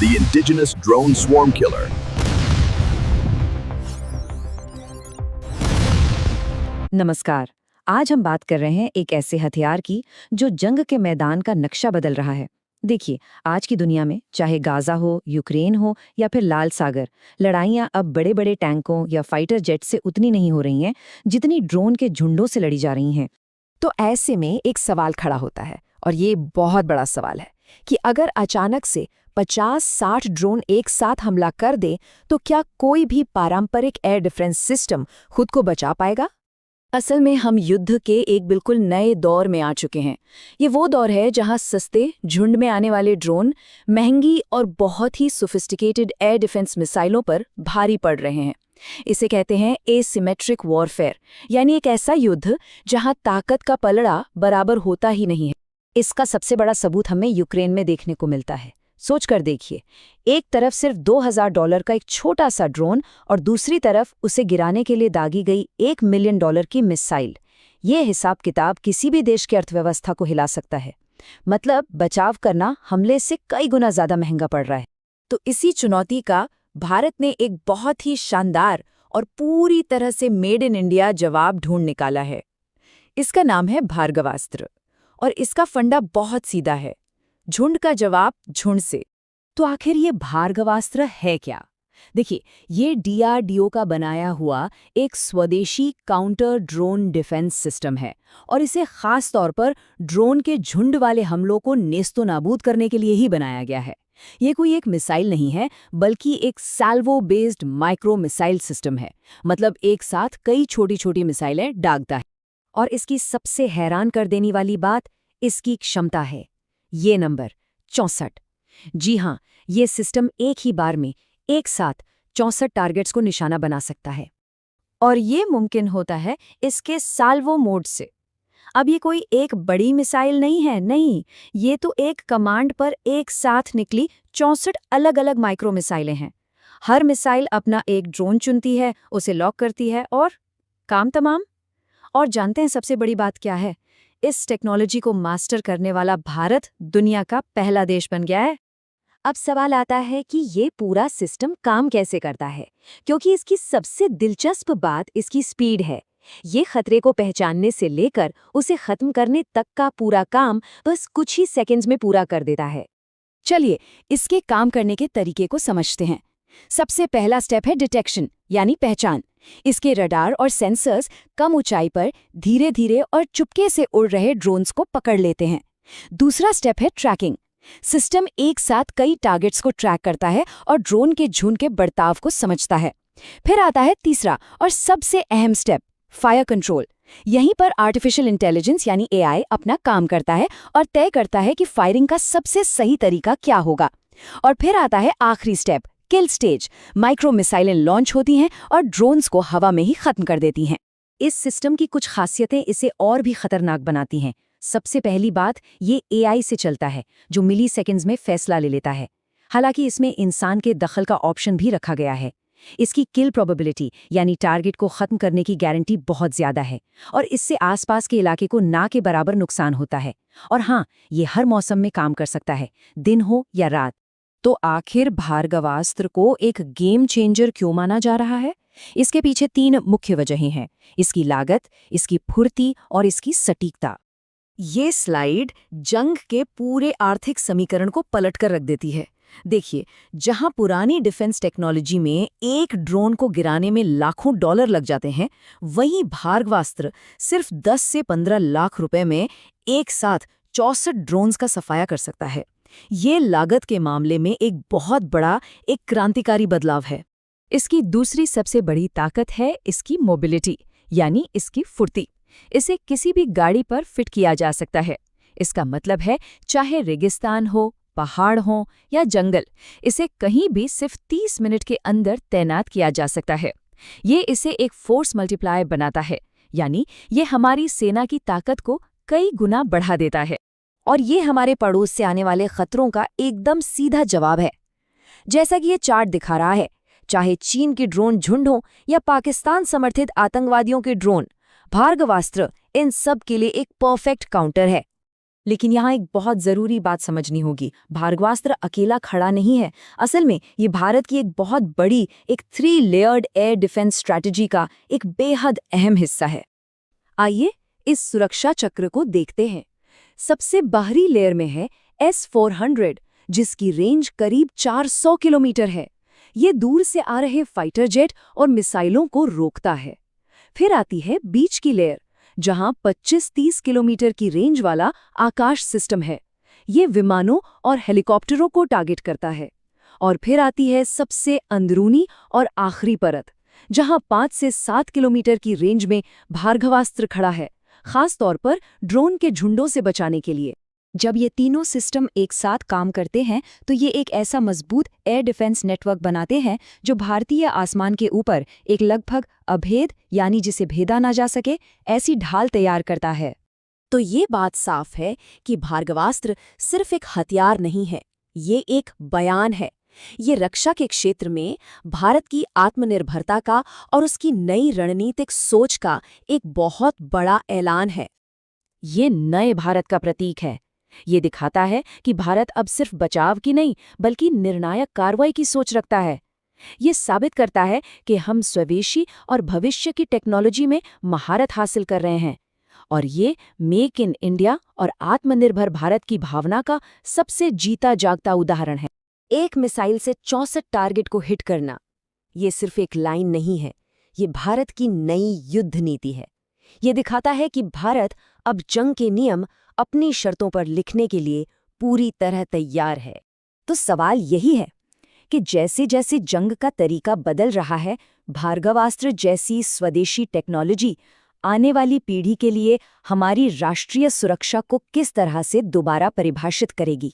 the indigenous drone swarm killer. नमस्कार। आज हम बात कर रहे हैं एक ऐसे हथियार की जो जंग के मैदान का नक्शा बदल रहा है। देखिए, आज की दुनिया में चाहे गाजा हो, यूक्रेन हो या फिर लाल सागर, लड़ाइयां अब बड़े बड़े टैंकों या फाइटर जेट से उतनी नहीं हो रही हैं जितनी ड्रोन के झुंडों से लड़ी जा रही हैं। तो ऐसे में एक सवाल खड़ा होता है, और ये बहुत बड़ा सवाल है कि अगर अचानक से 50-60 ड्रोन एक साथ हमला कर दे तो क्या कोई भी पारंपरिक एयर डिफेंस सिस्टम खुद को बचा पाएगा? असल में हम युद्ध के एक बिल्कुल नए दौर में आ चुके हैं। ये वो दौर है जहां सस्ते, झुंड में आने वाले ड्रोन महंगी और बहुत ही सोफिस्टिकेटेड एयर डिफेंस मिसाइलों पर भारी पड़ रहे हैं। इसे कहते हैं एसिमेट्रिक वॉरफेयर, यानी एक ऐसा युद्ध जहां ताकत का पलड़ा बराबर होता ही नहीं है। इसका सबसे बड़ा सबूत हमें यूक्रेन में देखने को मिलता है। सोच कर देखिए, एक तरफ सिर्फ $2000 का एक छोटा सा ड्रोन और दूसरी तरफ उसे गिराने के लिए दागी गई $1 मिलियन की मिसाइल। ये हिसाब किताब किसी भी देश की अर्थव्यवस्था को हिला सकता है। मतलब बचाव करना हमले से कई गुना ज्यादा महंगा पड़ रहा है। तो इसी चुनौती का भारत ने एक बहुत ही शानदार और पूरी तरह से मेड इन इंडिया जवाब ढूंढ निकाला है। इसका नाम है भार्गवास्त्र, और इसका फंडा बहुत सीधा है, झुंड का जवाब झुंड से। तो आखिर ये भार्गवास्त्र है क्या? देखिए, ये DRDO का बनाया हुआ एक स्वदेशी काउंटर ड्रोन डिफेंस सिस्टम है, और इसे खास तौर पर ड्रोन के झुंड वाले हमलों को नेस्तोनाबूद करने के लिए ही बनाया गया है। ये कोई एक मिसाइल नहीं है, बल्कि एक salvo based micro missile system है। मतलब एक साथ कई छोटी छोटी मिसाइलें दागता है। और इसकी सबसे हैरान कर देने वाली बात इसकी क्षमता है। ये नंबर 64। जी हाँ, ये सिस्टम एक ही बार में एक साथ 64 टारगेट्स को निशाना बना सकता है। और ये मुमकिन होता है इसके साल्वो मोड से। अब ये कोई एक बड़ी मिसाइल नहीं है, नहीं, ये तो एक कमांड पर एक साथ निकली 64 अलग अलग माइक्रो मिसाइलें हैं। हर मिसाइल अपना एक ड्रोन चुनती है, उसे लॉक करती है और काम तमाम। और जानते हैं सबसे बड़ी बात क्या है? इस टेक्नोलॉजी को मास्टर करने वाला भारत दुनिया का पहला देश बन गया है। अब सवाल आता है कि ये पूरा सिस्टम काम कैसे करता है, क्योंकि इसकी सबसे दिलचस्प बात इसकी स्पीड है। ये खतरे को पहचानने से लेकर उसे खत्म करने तक का पूरा काम बस कुछ ही सेकंड्स में पूरा कर देता है। चलिए, इसके काम करने के तरीके को समझते हैं। सबसे पहला स्टेप है डिटेक्शन, यानी पहचान। इसके रडार और सेंसर्स कम ऊंचाई पर धीरे धीरे और चुपके से उड़ रहे ड्रोन्स को पकड़ लेते हैं। दूसरा स्टेप है ट्रैकिंग। सिस्टम एक साथ कई टारगेट्स को ट्रैक करता है और ड्रोन के झुंड के बर्ताव को समझता है। फिर आता है तीसरा और सबसे अहम स्टेप, फायर कंट्रोल। यहीं पर आर्टिफिशियल इंटेलिजेंस यानी AI अपना काम करता है और तय करता है कि फायरिंग का सबसे सही तरीका क्या होगा। और फिर आता है आखिरी स्टेप, किल स्टेज। माइक्रो मिसाइलें लॉन्च होती हैं और ड्रोन्स को हवा में ही खत्म कर देती हैं। इस सिस्टम की कुछ खासियतें इसे और भी खतरनाक बनाती हैं। सबसे पहली बात, ये AI से चलता है, जो मिली सेकेंड्स में फैसला ले लेता है। हालांकि इसमें इंसान के दखल का ऑप्शन भी रखा गया है। इसकी किल प्रोबेबिलिटी यानी टारगेट को खत्म करने की गारंटी बहुत ज्यादा है, और इससे आसपास के इलाके को ना के बराबर नुकसान होता है। और हाँ, ये हर मौसम में काम कर सकता है, दिन हो या रात। तो आखिर भार्गवास्त्र को एक गेम चेंजर क्यों माना जा रहा है? इसके पीछे 3 मुख्य वजहें हैं: इसकी लागत, इसकी फुर्ती और इसकी सटीकता। ये स्लाइड जंग के पूरे आर्थिक समीकरण को पलट कर रख देती है। देखिए, जहां पुरानी डिफेंस टेक्नोलॉजी में एक ड्रोन को गिराने में लाखों डॉलर लग जाते हैं, वहीं भार्गवास्त्र सिर्फ 10 से 15 लाख रुपए में एक साथ 64 ड्रोन्स का सफाया कर सकता है। ये लागत के मामले में एक बहुत बड़ा, एक क्रांतिकारी बदलाव है। इसकी दूसरी सबसे बड़ी ताकत है इसकी मोबिलिटी, यानी इसकी फुर्ती। इसे किसी भी गाड़ी पर फिट किया जा सकता है। इसका मतलब है, चाहे रेगिस्तान हो, पहाड़ हो या जंगल, इसे कहीं भी सिर्फ 30 मिनट के अंदर तैनात किया जा सकता है। ये इसे एक फोर्स मल्टीप्लायर बनाता है, यानी ये हमारी सेना की ताकत को कई गुना बढ़ा देता है। और ये हमारे पड़ोस से आने वाले खतरों का एकदम सीधा जवाब है। जैसा कि ये चार्ट दिखा रहा है, चाहे चीन के ड्रोन झुंड हो या पाकिस्तान समर्थित आतंकवादियों के ड्रोन, भार्गवास्त्र इन सब के लिए एक परफेक्ट काउंटर है। लेकिन यहाँ एक बहुत जरूरी बात समझनी होगी, भार्गवास्त्र अकेला खड़ा नहीं है। असल में ये भारत की एक बहुत बड़ी, एक 3 लेयर्ड एयर डिफेंस स्ट्रैटेजी का एक बेहद अहम हिस्सा है। आइए इस सुरक्षा चक्र को देखते हैं। सबसे बाहरी लेयर में है S-400, जिसकी रेंज करीब 400 किलोमीटर है। ये दूर से आ रहे फाइटर जेट और मिसाइलों को रोकता है। फिर आती है बीच की लेयर, जहां 25-30 किलोमीटर की रेंज वाला आकाश सिस्टम है। ये विमानों और हेलीकॉप्टरों को टारगेट करता है। और फिर आती है सबसे अंदरूनी और आखिरी परत, जहां 5 से 7 किलोमीटर की रेंज में भार्गवास्त्र खड़ा है, खास तौर पर ड्रोन के झुंडों से बचाने के लिए। जब ये तीनों सिस्टम एक साथ काम करते हैं तो ये एक ऐसा मजबूत एयर डिफेंस नेटवर्क बनाते हैं जो भारतीय आसमान के ऊपर एक लगभग अभेद, यानी जिसे भेदा ना जा सके, ऐसी ढाल तैयार करता है। तो ये बात साफ है कि भार्गवास्त्र सिर्फ एक हथियार नहीं है, ये एक बयान है। ये रक्षा के क्षेत्र में भारत की आत्मनिर्भरता का और उसकी नई रणनीतिक सोच का एक बहुत बड़ा ऐलान है। ये नए भारत का प्रतीक है। ये दिखाता है कि भारत अब सिर्फ बचाव की नहीं, बल्कि निर्णायक कार्रवाई की सोच रखता है। ये साबित करता है कि हम स्वदेशी और भविष्य की टेक्नोलॉजी में महारत हासिल कर रहे हैं। और ये मेक इन इंडिया और आत्मनिर्भर भारत की भावना का सबसे जीता जागता उदाहरण है। एक मिसाइल से 64 टारगेट को हिट करना, ये सिर्फ एक लाइन नहीं है, ये भारत की नई युद्ध नीति है। ये दिखाता है कि भारत अब जंग के नियम अपनी शर्तों पर लिखने के लिए पूरी तरह तैयार है। तो सवाल यही है कि जैसे जैसे जंग का तरीका बदल रहा है, भार्गवास्त्र जैसी स्वदेशी टेक्नोलॉजी आने वाली पीढ़ी के लिए हमारी राष्ट्रीय सुरक्षा को किस तरह से दोबारा परिभाषित करेगी।